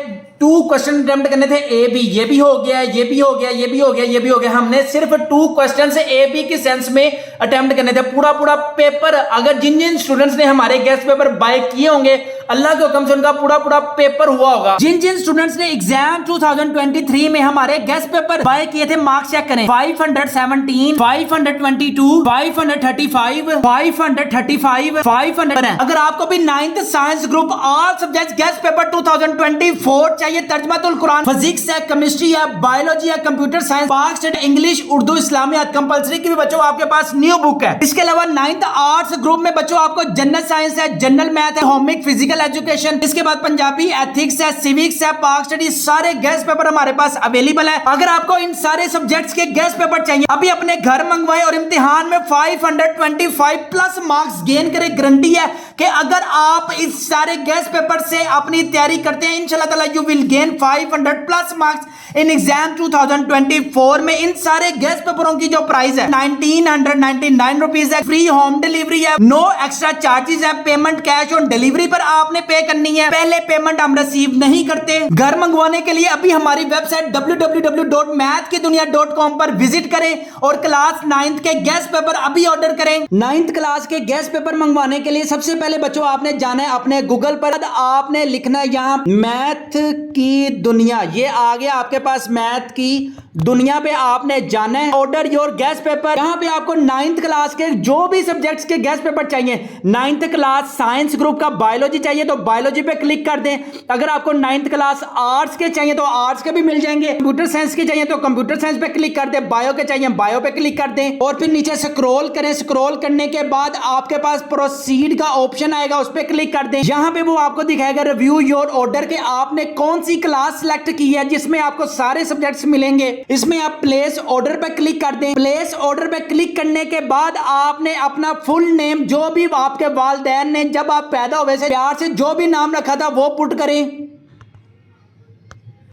2 question attempt करने थे। A B ये भी हो गया, ये भी हो गया, ये भी हो गया, ये भी हो गया। हमने सिर्फ 2 क्वेश्चन से ए बी के सेंस में अटेम्प्ट करने थे। पूरा पेपर अगर जिन जिन स्टूडेंट्स ने हमारे गेस्ट पेपर बाय किए होंगे अल्लाह के हुक्म से उनका पूरा पेपर हुआ होगा। जिन जिन स्टूडेंट्स ने एग्जाम 2023 में हमारे गेस्ट पेपर बाय किए थे मार्क्स चेक करें। 517 522 535 535 500। अगर आपको भी 9th science group all subjects guest paper 2024 चाहिए, तर्जमातुल कुरान, फिजिक्स है, केमिस्ट्री है, बायोलॉजी है, कंप्यूटर साइंस, पाक स्टेट इंग्लिश, उर्दू, इस्लामियात कंपलसरी की भी बच्चों आपके पास न्यू बुक है। इसके अलावा 9th आर्ट्स ग्रुप में बच्चों आपको जनरल साइंस है, जनरल मैथ है, होमिक, फिजिकल एजुकेशन, इसके बाद पंजाबी, एथिक्स है, सिविक्स है, पाक स्टडी, सारे गेस्ट पेपर हमारे पास अवेलेबल है। अगर आपको इन सारे सब्जेक्ट्स के गेस्ट पेपर चाहिए अभी अपने घर मंगवाएं और इम्तिहान में 525 प्लस मार्क्स गेन करें। गारंटी है कि अगर आप इस सारे गेस्ट पेपर से अपनी तैयारी करते हैं इंशाल्लाह ताला you will gain 500 plus marks in exam 2024 में। इन सारे गेस्ट पेपरों की जो प्राइस है 1999 रुपीज है। फ्री होम डिलीवरी है, नो एक्स्ट्रा चार्जेस है। पेमेंट कैश ऑन डिलीवरी पर आपने पे करनी है, पहले पेमेंट हम रिसीव नहीं करते। घर मंगवाने के लिए अभी हमारी वेबसाइट www.mathkidunia.com पर विजिट करें और क्लास 9th के गेस्ट पेपर अभी ऑर्डर करें। 9th क्लास के गेस्ट पेपर मंगवाने के लिए सबसे पहले बच्चों आपने जाना है अपने गूगल पर, आपने लिखना है यहाँ मैथ की दुनिया। ये आ गया आपके पास मैथ की दुनिया पे आपने जाना है। Order your guest paper. यहाँ पे आपको 9th क्लास के जो भी सब्जेक्ट्स के गेस्ट पेपर चाहिए, 9th क्लास साइंस ग्रुप का बायोलॉजी चाहिए तो बायोलॉजी पे क्लिक कर दें। अगर आपको 9th क्लास आर्ट्स के चाहिए तो आर्ट्स के भी मिल जाएंगे। कंप्यूटर साइंस के चाहिए तो कंप्यूटर साइंस पे क्लिक कर दें। बायो के चाहिए बायो पे क्लिक कर दें और फिर नीचे स्क्रॉल करें। स्क्रॉल करने के बाद आपके पास प्रोसीड का ऑप्शन आएगा, उस पर क्लिक कर दें। यहाँ पे वो आपको दिखाएगा रिव्यू योर ऑर्डर के आपने कौन सी क्लास सेलेक्ट की है जिसमें आपको सारे सब्जेक्ट्स मिलेंगे। इसमें आप प्लेस ऑर्डर पे क्लिक कर दें। प्लेस ऑर्डर पे क्लिक करने के बाद आपने अपना फुल नेम जो भी आपके वालिदैन ने जब आप पैदा हुए से प्यार से जो भी नाम रखा था वो पुट करें।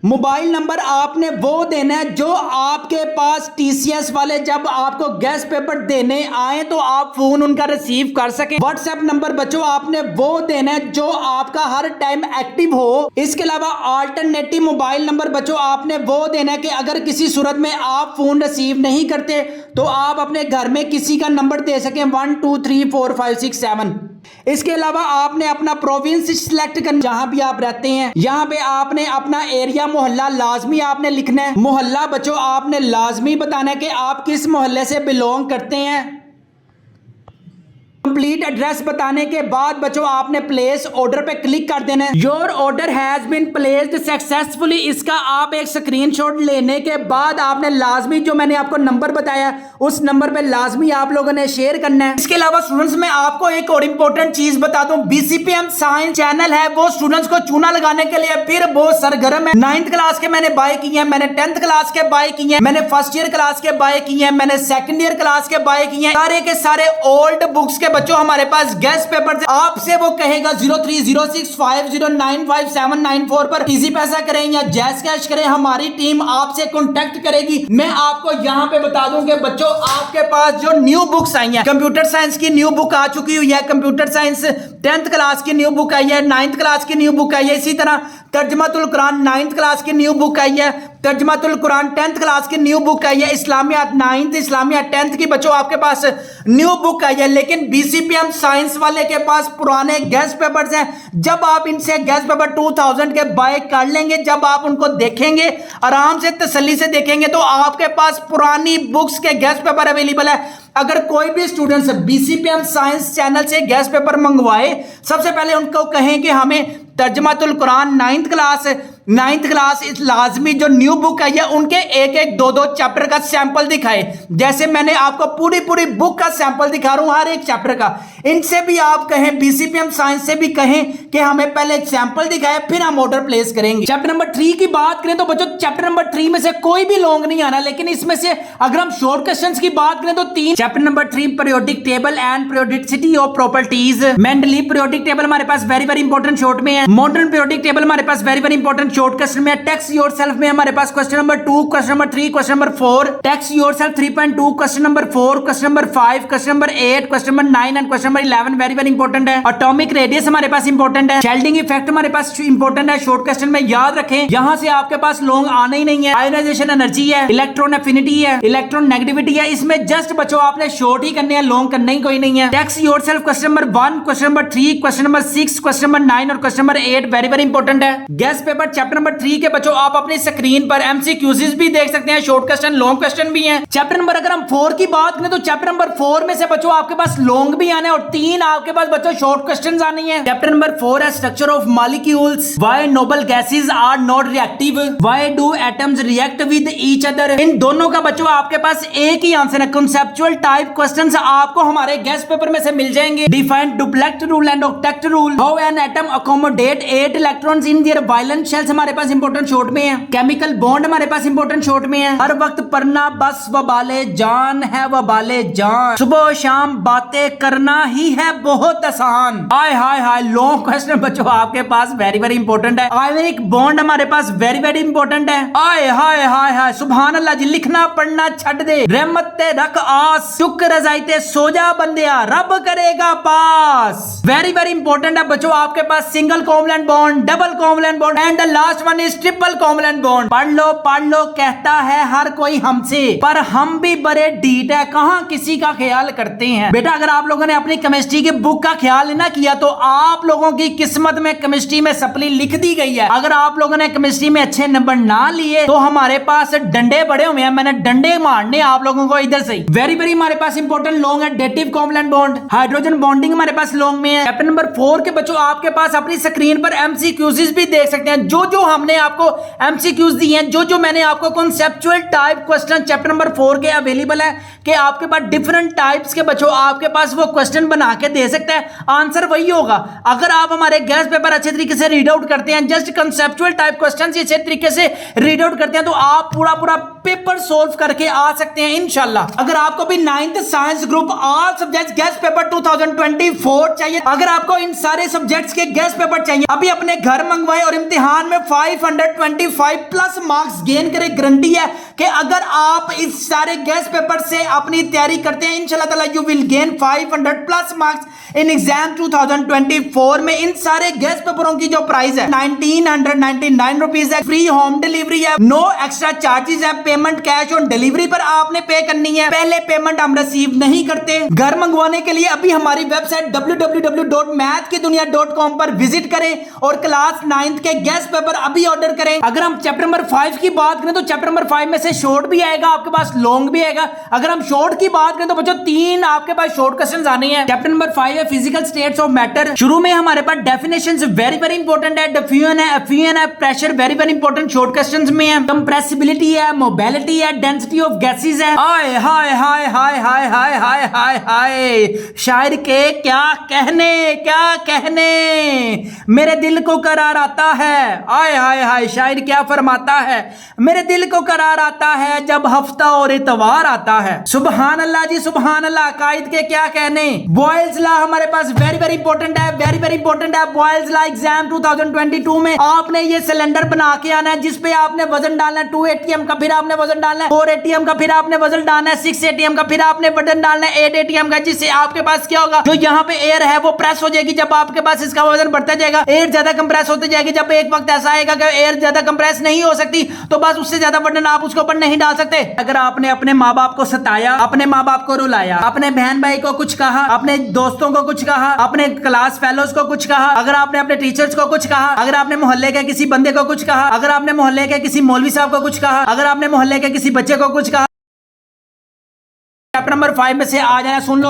मोबाइल नंबर आपने वो देना है जो आपके पास टीसीएस वाले जब आपको गेस्ट पेपर देने आए तो आप फोन उनका रिसीव कर सके। व्हाट्सएप नंबर बच्चों आपने वो देना है जो आपका हर टाइम एक्टिव हो। इसके अलावा अल्टरनेटिव मोबाइल नंबर बच्चों आपने वो देना है कि अगर किसी सूरत में आप फोन रिसीव नहीं करते तो आप अपने घर में किसी का नंबर दे सकें 1 2 3 4 5 6 7। इसके अलावा आपने अपना प्रोविंस सिलेक्ट करना, जहां भी आप रहते हैं यहां पे आपने अपना एरिया मोहल्ला लाजमी आपने लिखना है। मोहल्ला बच्चों आपने लाजमी बताना है कि आप किस मोहल्ले से बिलोंग करते हैं। कंप्लीट एड्रेस बताने के बाद बच्चों आपने प्लेस ऑर्डर पे क्लिक कर देना है। Your order has been placed successfully. इसका आप एक स्क्रीनशॉट लेने के बाद आपने लाजमी जो मैंने आपको नंबर बताया उस नंबर पे लाजमी आप लोगों ने शेयर करना है। इसके अलावा स्टूडेंट्स मैं आपको एक और इंपॉर्टेंट चीज बता दूं, बीसीपीएम साइंस चैनल है वो स्टूडेंट्स को चूना लगाने के लिए फिर बहुत सरगर्म है। 9th क्लास के मैंने बाय किए हैं, मैंने 10th क्लास के बाय किए हैं, मैंने फर्स्ट ईयर क्लास के बाय किए हैं, मैंने सेकंड ईयर क्लास के बाय किए हैं। सारे के सारे ओल्ड बुक्स के बच्चों हमारे पास गेस्ट पेपर आपसे वो कहेगा 030650955794 पर इजी पैसा करें या जैस कैश करें, हमारी टीम आपसे कांटेक्ट करेगी। मैं आपको यहां पे बता दूं कि बच्चों आपके पास जो न्यू बुक्स आई हैं, कंप्यूटर साइंस की न्यू बुक आ चुकी हुई है, कंप्यूटर साइंस 10th क्लास की न्यू बुक आई है, 9th क्लास की न्यू बुक आई है, इसी तरह तर्जमातुल कुरान 9th क्लास की न्यू बुक आई है, तर्जमातुल कुरान 10th क्लास की न्यू बुक आई है, इस्लामियात 9th इस्लामियात 10th की बच्चों आपके पास न्यू बुक आई है। लेकिन बीसीपीएम साइंस वाले के पास पुराने गेस्ट पेपर्स हैं। जब आप इनसे गेस्ट पेपर 2000 के बाय कर लेंगे, जब आप उनको देखेंगे आराम से तसल्ली से देखेंगे तो आपके पास पुरानी बुक्स के गेस्ट पेपर अवेलेबल है। अगर कोई भी स्टूडेंट्स बीसीपीएम साइंस चैनल से गेस्ट पेपर मंगवाए, सबसे पहले उनको कहें कि हमें तर्जमातुल कुरान 9th क्लास इस लाजमी जो न्यू बुक आई है उनके एक एक दो दो चैप्टर का सैंपल दिखाए। जैसे मैंने आपको पूरी बुक का सैंपल दिखा रहा हूं हर एक चैप्टर का। इनसे भी आप कहें, बीसीपीएम साइंस से भी कहें कि हमें पहले एक सैंपल दिखाए फिर हम ऑर्डर प्लेस करेंगे। चैप्टर नंबर 3 की बात करें तो बच्चों चैप्टर नंबर 3 में से कोई भी लॉन्ग नहीं आना, लेकिन इसमें से अगर हम शॉर्ट क्वेश्चंस की बात करें तो 3। Chapter number 3 periodic table and periodicity of properties. Mendeleev periodic table हमारे पास वेरी वेरी इंपॉर्टेंट शॉर्ट में है। मॉडर्न पीरियोडिक टेबल हमारे पास very very important short question में है। टेक्स्ट योरसेल्फ में हमारे पास question number 2, question number 3, question number 4। Test yourself 3.2, question number 4, question number 5, question number 8, question number 9 and question number 11 very very important है। Atomic radius हमारे पास important है। Shielding effect हमारे पास इंपॉर्टेंट है शॉर्ट क्वेश्चन में, याद रखें। यहां से आपके पास लॉन्ग आना ही नहीं है। आयोनाइजेशन एनर्जी है, इलेक्ट्रॉन एफिनिटी है, इलेक्ट्रॉन नेगेटिविटी है, इसमें जस्ट बच्चों आपने शॉर्ट ही करने हैं, लॉन्ग करना ही कोई नहीं है। Text yourself question number 1, question number 3, question number 6, question number 9 और question number 8 very very important है। गेस्ट पेपर चैप्टर नंबर 3 के बच्चों आप अपनी स्क्रीन पर एमसीक्यूज भी देख सकते हैं, शॉर्ट क्वेश्चन लॉन्ग क्वेश्चन भी हैं। चैप्टर नंबर अगर हम 4 की बात करें तो चैप्टर नंबर 4 में से बच्चों आपके पास लॉन्ग भी आने और 3 आपके पास बच्चों शॉर्ट क्वेश्चंस आने हैं। चैप्टर नंबर 4 है structure of molecules, why noble gases are not reactive, why do atoms react with each other. इन दोनों का बच्चों आपके पास एक ही आंसर है। कांसेप्चुअल टाइप क्वेश्चंस आपको हमारे गेस्ट पेपर में से मिल जाएंगे। Define duplet rule and octet rule, how an atom accommodate 8 electrons in their valence shells हमारे पास इंपॉर्टेंट शॉर्ट में है। केमिकल बॉन्ड हमारे पास इंपॉर्टेंट शॉर्ट में है। हर वक्त पढ़ना बस वबाले जान है, वबाले जान, सुबह शाम बातें करना ही है बहुत आसान। हाय हाय हाय लॉन्ग क्वेश्चन बच्चों आपके पास वेरी वेरी इंपॉर्टेंट है। आयोनिक बॉन्ड हमारे पास वेरी वेरी इंपॉर्टेंट है। हाय हाय हाय हाय सुभान अल्लाह जी, लिखना पढ़ना छड़ दे, रहमत ते रख आस, चुक रजाइते सो जा बंदिया, रब करेगा पास। वेरी वेरी इंपॉर्टेंट है बच्चों आपके पास single covalent bond, double covalent bond and the last one is triple covalent bond. पढ़ लो कहता है हर कोई हमसे, पर हम भी बड़े ढीठ है, कहां किसी का ख्याल करते हैं। बेटा अगर आप लोगों ने अपनी केमिस्ट्री की बुक का ख्याल ना किया तो आप लोगों की किस्मत में केमिस्ट्री में सप्ली लिख दी गई है। अगर आप लोगों ने केमिस्ट्री में अच्छे नंबर ना लिए तो हमारे पास डंडे पड़े हुए हैं, मैंने डंडे मारने आप लोगों को इधर से। वेरी वेरी हमारे पास इंपॉर्टेंट लॉन्ग है dative covalent bond, hydrogen bonding हमारे पास लॉन्ग में है। चैप्टर नंबर 4 के बच्चों आपके पास अपनी स्क्रीन पर एमसीक्यूज भी देख सकते हैं। जो जो हमने आपको एमसीक्यूज दिए हैं, जो जो मैंने आपको conceptual type question chapter number 4 के अवेलेबल है कि आपके पास डिफरेंट टाइप्स के बच्चों आपके पास वो क्वेश्चन बना के दे सकते हैं, आंसर वही होगा। अगर आप हमारे गेस्ट पेपर अच्छे तरीके से रीड आउट करते हैं, जस्ट कंसेप्चुअल टाइप क्वेश्चन अच्छे तरीके से रीड आउट करते हैं तो आप पूरा पेपर सोल्व करके आ सकते हैं इंशाल्लाह। अगर आपको भी 9th science group all subjects guest paper 2024 चाहिए, अगर आपको इन सारे सब्जेक्ट्स के गेस्ट पेपर चाहिए, अभी अपने घर मंगवाए और इम्तिहान में 525 प्लस मार्क्स गेन करे। गारंटी है कि अगर आप इस सारे गेस्ट पेपर से अपनी तैयारी करते हैं इंशाल्लाह ताला you will gain 500 plus marks in exam 2024 में। इन सारे गेस्ट पेपरों की जो प्राइस है 1999 रुपीज है, फ्री होम डिलीवरी है, नो एक्स्ट्रा चार्जेस है, पेमेंट कैश ऑन डिलीवरी पर आपने पे करनी है, पहले पेमेंट हम रिसीव नहीं करते। घर मंगवाने के लिए अभी हमारी वेबसाइट www.mathkidunia.com पर विजिट करें और क्लास 9th के गेस्ट पेपर अभी ऑर्डर करें। अगर हम चैप्टर नंबर 5 की बात करें तो चैप्टर नंबर 5 में से शॉर्ट भी आएगा, आपके पास लॉन्ग भी आएगा। अगर हम शॉर्ट की बात करें तो बच्चों 3 आपके पास शॉर्ट क्वेश्चंस आने हैं। चैप्टर नंबर 5 है फिजिकल स्टेट्स ऑफ मैटर। शुरू में हमारे पास डेफिनेशंस वेरी वेरी इंपॉर्टेंट है, डिफ्यूजन है, एफ्यूजन है, pressure very very important short questions में है, कंप्रेसिबिलिटी है, मोबिलिटी है, डेंसिटी ऑफ गैसेस है। हाय हाय हाय हाय हाय हाय हाय हाय हाय, शायर के क्या कहने मेरे दिल को करार आता है। हाय हाय हाय, शायर क्या फरमाता है, मेरे दिल को करार आता है जब हफ्ता और इतवार आता है। सुभान अल्लाह जी सुभान अल्लाह। कायद के क्या कहने। बॉयल्स लॉ हमारे पास वेरी वेरी इंपॉर्टेंट है, वेरी वेरी इंपॉर्टेंट है। बॉयल्स लॉ एग्जाम 2022 में आपने ये सिलेंडर बना के आना है जिसपे आपने वजन डालना है 2 ATM का, फिर आपने वजन डालना है 4 ATM का, फिर आपने वजन डालना है 6 ATM का, फिर आपने वजन डालना है 8 ATM का, जिससे आपके पास क्या होगा, जो यहाँ पे एयर है वो प्रेस हो जाएगी। जब आपके पास इसका वजन बढ़ता जाएगा एयर ज्यादा कंप्रेस होती जाएगी। जब एक वक्त ऐसा आएगा कि एयर ज्यादा कंप्रेस नहीं हो सकती तो बस उससे ज्यादा वजन आप उसके ऊपर नहीं डाल सकते। अगर आपने अपने माँ बाप को सताया, अपने माँ बाप को रुलाया, अपने बहन भाई को कुछ कहा, अपने दोस्तों को कुछ कहा, अपने क्लास फेलोज को कुछ कहा, अगर आपने अपने टीचर्स को कुछ कहा, अगर आपने मोहल्ले के किसी बंदे को कुछ कहा, अगर आपने मोहल्ले के किसी मौलवी साहब को कुछ कहा, अगर आपने मोहल्ले के किसी बच्चे को कुछ कहा, चैप्टर नंबर 5 में से आ जाना। सुन लो।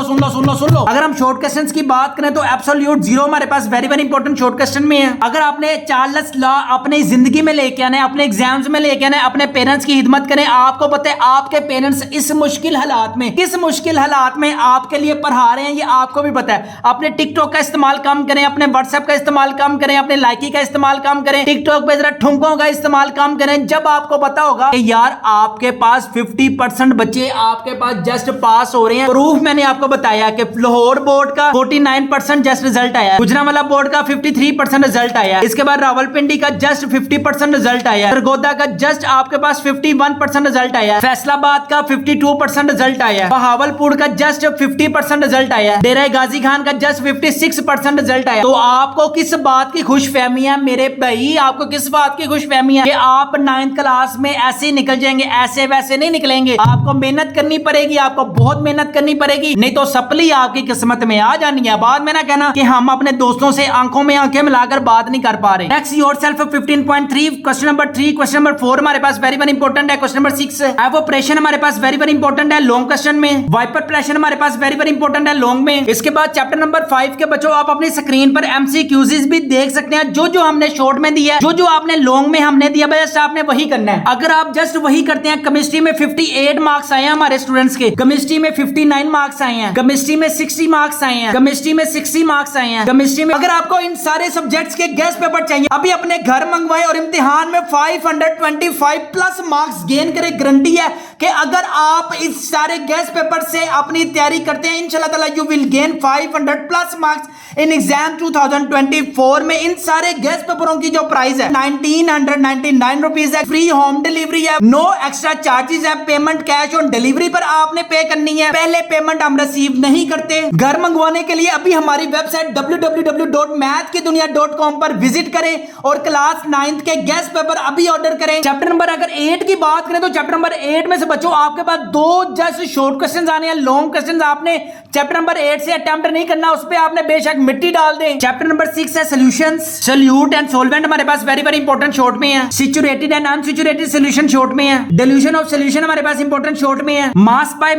अगर हम शॉर्ट क्वेश्चंस की बात करें तो एब्सोल्यूट जीरो हमारे पास very very important short question में है। अगर आपने चार्ल्स लॉ अपनी जिंदगी में लेके आना है, अपने एग्जाम्स में लेके आना है, अपने पेरेंट्स की खिदमत करें। आपको पता है आपके पेरेंट्स इस मुश्किल हालात में, किस मुश्किल हालात में आपके लिए पढ़ा रहे हैं ये आपको भी पता है। अपने टिकटॉक का इस्तेमाल कम करें, अपने व्हाट्सएप का इस्तेमाल कम करें, अपने लाइकी का इस्तेमाल कम करें, टिकटॉक पे जरा ठुमकों का इस्तेमाल कम करें। जब आपको पता होगा कि यार आपके पास 50% बच्चे आपके पास जस्ट पास हो रहे हैं। प्रूफ मैंने आपको बताया कि लाहौर बोर्ड का 49% जस्ट रिजल्ट आया, गुजरांवाला बोर्ड का 53% रिजल्ट आया, इसके बाद रावलपिंडी का जस्ट 50% रिजल्ट आया, सरगोदा का जस्ट आपके पास 51% रिजल्ट आया, फैसलाबाद का 52% रिजल्ट आया, बहावलपुर का जस्ट 50% रिजल्ट आया, डेरा गाजी खान का जस्ट 56% रिजल्ट आया। तो आपको किस बात की खुशफहमी है मेरे भाई, आपको किस बात की खुशफहमी है कि आप 9th क्लास में ऐसे निकल जाएंगे, ऐसे वैसे नहीं निकलेंगे। आपको मेहनत करनी पड़ेगी, आपको बहुत मेहनत करनी पड़ेगी, नहीं तो सप्ली आपकी किस्मत में आ जानी है। बाद में ना कहना कि हम अपने दोस्तों से आंखों में आंखें मिलाकर बात नहीं कर पा रहे। Next yourself 15.3 question number 3, question number 4 हमारे पास वेरी वेरी इंपॉर्टेंट है। क्वेश्चन नंबर 6 एवोपरेशन हमारे पास वेरी वेरी इंपॉर्टेंट है लॉन्ग क्वेश्चन में। वाइपर प्रेशर हमारे पास वेरी वेरी इंपॉर्टेंट है लॉन्ग में। इसके बाद चैप्टर नंबर 5 के बच्चों आप अपनी स्क्रीन पर MCQs भी देख सकते हैं। जो हमने शॉर्ट में दिया है, जो आपने लॉन्ग में हमने दिया, बस आपने वही करना है। अगर आप जस्ट वही करते हैं, केमिस्ट्री में 58 मार्क्स आए हैं हमारे स्टूडेंट्स के, केमिस्ट्री में 59 मार्क्स आए हैं, केमिस्ट्री में 60 मार्क्स आए हैं, केमिस्ट्री में 60 मार्क्स आए हैं, केमिस्ट्री में। अगर आपको इन सारे सब्जेक्ट्स के गेस्ट पेपर चाहिए, अभी अपने घर मंगवाए और इम्तिहान में 525 प्लस मार्क्स गेन करे। गारंटी है कि अगर आप इस सारे गेस्ट पेपर से अपनी तैयारी करते हैं इंशाल्लाह ताला you will gain 500 plus marks in exam 2024 में। इन सारे गेस्ट पेपरों की जो प्राइस है 1999 रुपीज है, फ्री होम डिलीवरी है, नो एक्स्ट्रा चार्जेस है, पेमेंट कैश ऑन डिलीवरी पर आपने पे करनी है, पहले पेमेंट हम रिसीव नहीं करते। घर मंगवाने के लिए अभी हमारी वेबसाइट www.mathkidunia.com पर विजिट करें और क्लास 9th के गेस्ट पेपर अभी ऑर्डर करें। चैप्टर नंबर अगर 8 की बात करें तो चैप्टर नंबर 8 में से बच्चों आपके पास 2 जस्ट शॉर्ट क्वेश्चंस आने हैं। लॉन्ग क्वेश्चंस आपने चैप्टर नंबर 8 से अटेम्प्ट नहीं करना, उस पे आपने बेशक मिट्टी डाल दें। चैप्टर नंबर 6 है सॉल्यूशंस, सोल्यूट एंड सॉल्वेंट हमारे पास वेरी वेरी इंपॉर्टेंट शॉर्ट में है। Saturated and unsaturated solution short में है। डिल्यूशन ऑफ सॉल्यूशन हमारे पास इंपॉर्टेंट शॉर्ट में है। मास बाय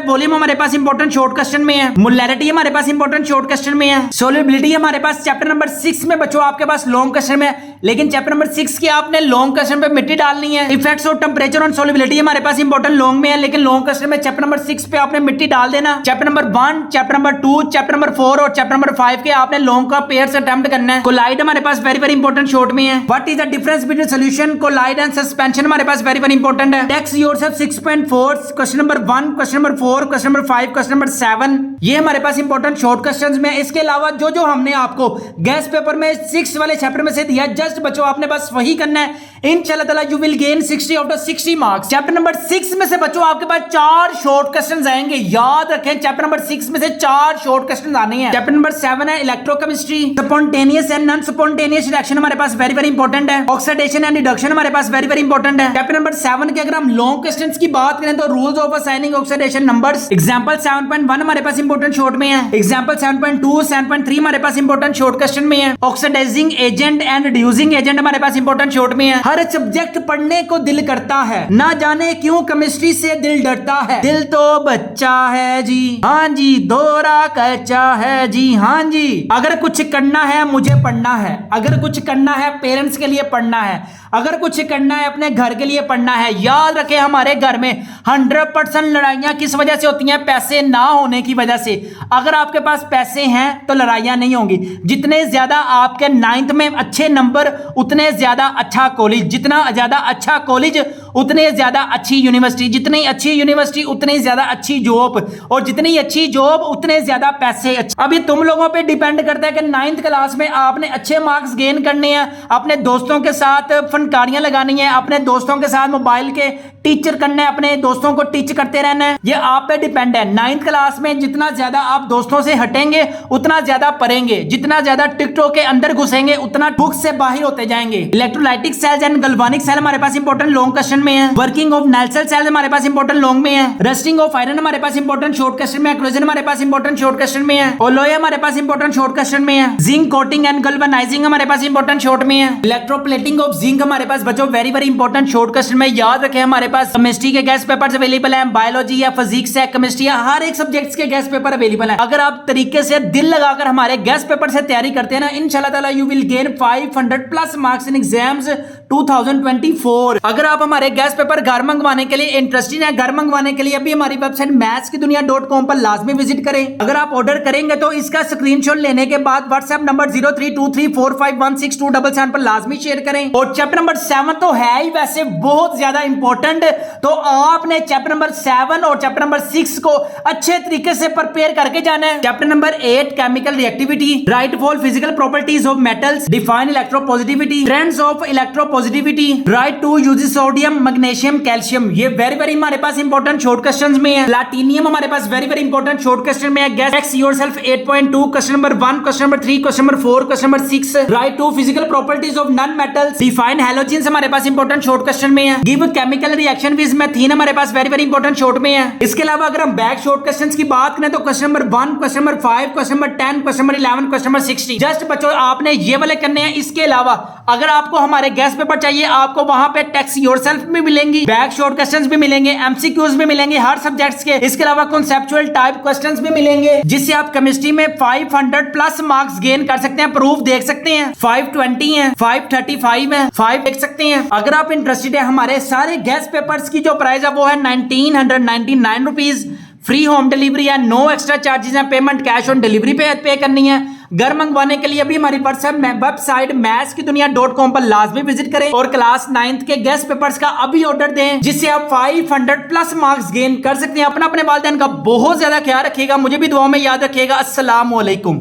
वॉल्यूम हमारे पास इंपॉर्टेंट शॉर्ट क्वेश्चन में है। मोलैरिटी हमारे पास इंपॉर्टेंट शॉर्ट क्वेश्चन में है। सोल्युबिलिटी हमारे पास चैप्टर नंबर 6 में बच्चों आपके पास लॉन्ग क्वेश्चन में लेकिन चैप्टर नंबर 6 के आपने लॉन्ग क्वेश्चन पे मिट्टी डालनी है। Effects of temperature on solubility हमारे पास इंपॉर्टेंट लॉन्ग में है, लेकिन लॉन्ग क्वेश्चन में चैप्टर नंबर 6 पे आपने मिट्टी डाल देना। Chapter number 1, chapter number 2, chapter number 4 और चैप्टर नंबर 5 के आपने लॉन्ग का पेयर्स अटेम्प्ट करना है। कोलाइड हमारे पास वेरी वेरी इंपॉर्टेंट शॉर्ट में है। What is the difference between solution, colloid and suspension हमारे पास वेरी वेरी इंपॉर्टेंट है। Text yourself 6.4 question number 1, question number 4, question number 5, question number 7 ये हमारे पास इंपॉर्टेंट शॉर्ट क्वेश्चंस में। इसके अलावा जो जो हमने आपको गैस पेपर में 6 वाले चैप्टर में से दिया, जस्ट बच्चों आपने बस वही करना है। इंशाल्लाह ताला you will gain 60 out of 60 marks. Chapter number 6 में से बच्चों आपके पास 4 शॉर्ट क्वेश्चंस आएंगे, याद रखें। चैप्टर नंबर 6 में से 4 शॉर्ट क्वेश्चंस आने हैं। चैप्टर नंबर 7 है electrochemistry, spontaneous and non spontaneous reaction हमारे पास वेरी वेरी इंपॉर्टेंट है। ऑक्सीडेशन एंड रिडक्शन हमारे पास वेरी वेरी इंपॉर्टेंट है। चैप्टर नंबर 7 के अगर हम लॉन्ग क्वेश्चंस की बात करें तो rules of assigning oxidation numbers, example 7.1 हमारे पास इंपॉर्टेंट शॉर्ट में है। एग्जांपल 7.2, 7.3 हमारे पास इंपॉर्टेंट शॉर्ट क्वेश्चन में है। Oxidising agent and reducing agent हमारे पास इंपॉर्टेंट शॉर्ट में है। हर सब्जेक्ट पढ़ने को दिल करता है, ना जाने क्यों केमिस्ट्री से दिल डरता है। दिल तो बच्चा है जी, हाँ जी, दोरा कच्चा है जी, हाँ जी। अगर कुछ करना है मुझे पढ़ना है, अगर कुछ करना है पेरेंट्स के लिए पढ़ना है, अगर कुछ करना है अपने घर के लिए पढ़ना है। याद रखें हमारे घर में 100% लड़ाइयां किस वजह से होती हैं? पैसे ना होने की वजह से। अगर आपके पास पैसे हैं तो लड़ाइयां नहीं होंगी। जितने ज्यादा आपके 9th में अच्छे नंबर उतने ज्यादा अच्छा कॉलेज, जितना ज्यादा अच्छा कॉलेज उतने ज्यादा अच्छी यूनिवर्सिटी, जितनी अच्छी यूनिवर्सिटी उतनी ज्यादा अच्छी जॉब, और जितनी अच्छी जॉब उतने ज्यादा पैसे। अभी तुम लोगों पे डिपेंड करता है कि 9th क्लास में आपने अच्छे मार्क्स गेन करने हैं, अपने दोस्तों के साथ फनकारियां लगानी है, अपने दोस्तों के साथ मोबाइल के टीचर करना है, अपने दोस्तों को टीच करते रहना है। ये आप पे डिपेंड है। 9th क्लास में जितना ज्यादा आप दोस्तों से हटेंगे उतना ज्यादा पढ़ेंगे, जितना ज्यादा टिकटॉक के अंदर घुसेंगे उतना बुक से बाहर होते जाएंगे। इलेक्ट्रोलाइटिक सेल्स एंड गल्वानिक सेल हमारे पास इंपॉर्टेंट लॉन्ग क्वेश्चन में है। वर्किंग ऑफ नेल्सल सेल्स हमारे पास इंपॉर्टेंट लॉन्ग में है। रस्टिंग ऑफ आयरन हमारे पास इंपॉर्टेंट शॉर्ट क्वेश्चन में है। क्लोजन हमारे पास इंपॉर्टेंट शॉर्ट क्वेश्चन में है। ओलोय हमारे पास इंपॉर्टेंट शॉर्ट क्वेश्चन में है। जिंक कोटिंग एंड गल्वेनाइजिंग हमारे पास इंपॉर्टेंट शॉर्ट में है। इलेक्ट्रोप्लेटिंग ऑफ जिंक हमारे पास बच्चों very very important short question में। याद रखें हमारे पास केमिस्ट्री के गैस पेपर्स अवेलेबल हैं, बायोलॉजी या फिजिक्स है, केमिस्ट्री है, हर एक सब्जेक्ट्स के गैस पेपर अवेलेबल हैं। अगर आप तरीके से दिल लगाकर हमारे गैस पेपर से तैयारी करते हैं ना, इंशाल्लाह ताला you will gain 500+ marks in exams 2024। अगर आप हमारे गैस पेपर घर मंगवाने के लिए इंटरेस्टेड हैं, घर मंगवाने के लिए अभी हमारी वेबसाइट mathskidunia.com पर लाजमी विजिट करें। अगर आप ऑर्डर करेंगे तो इसका स्क्रीनशॉट लेने के बाद व्हाट्सएप नंबर 0323451627 पर लाजमी शेयर करें। और चैप्टर नंबर 7 तो है ही वैसे बहुत ज्यादा इंपॉर्टेंट, तो आपने चैप्टर नंबर 7 और चैप्टर नंबर 6 को अच्छे तरीके से प्रिपेयर करके जाना है। Chapter number 8 chemical reactivity, write four physical properties of metals, define electropositivity, trends of electropositivity, write two uses sodium, magnesium, calcium, ये वेरी वेरी हमारे पास इंपॉर्टेंट शॉर्ट क्वेश्चंस में है। प्लैटिनियम हमारे पास very very important short question में है। Guess yourself 8.2 question number 1, question number 3, question number 4, question number 6, write two physical properties of non metals, define halogens हमारे पास इंपॉर्टेंट शॉर्ट क्वेश्चन में है। Give chemical reaction with methane हमारे पास very very important short में है। इसके अलावा अगर हम बैक शॉर्ट क्वेश्चंस की बात करें तो question number 1, question number 5, question number 10, question number 11, question number 60 just बच्चों आपने ये वाले करने हैं। इसके अलावा अगर आपको हमारे गैस पेपर चाहिए, आपको वहां पे टेक्स्ट योरसेल्फ भी मिलेंगी, बैक शॉर्ट क्वेश्चंस भी मिलेंगे, एमसीक्यूज भी मिलेंगे हर सब्जेक्ट्स के। इसके अलावा कॉन्सेप्चुअल टाइप क्वेश्चंस भी मिलेंगे, जिससे आप केमिस्ट्री में 500+ मार्क्स गेन कर सकते हैं। प्रूफ देख सकते हैं, 520 है, 535 है, 5 देख सकते हैं। अगर आप इंटरेस्टेड है, हमारे सारे गैस पेपर्स की जो प्राइस है वो है 1999 रुपीज। फ्री होम डिलीवरी है, नो एक्स्ट्रा चार्जेस है, पेमेंट कैश ऑन डिलीवरी पे करनी है। घर मंगवाने के लिए भी हमारी वेबसाइट mathskidunia.com पर लाजमी विजिट करें और क्लास 9th के गेस्ट पेपर्स का अभी ऑर्डर दें, जिससे आप 500+ मार्क्स गेन कर सकते हैं। अपने वालिदैन का बहुत ज्यादा ख्याल रखिएगा, मुझे भी दुआओं में याद रखिएगा। अस्सलाम वालेकुम।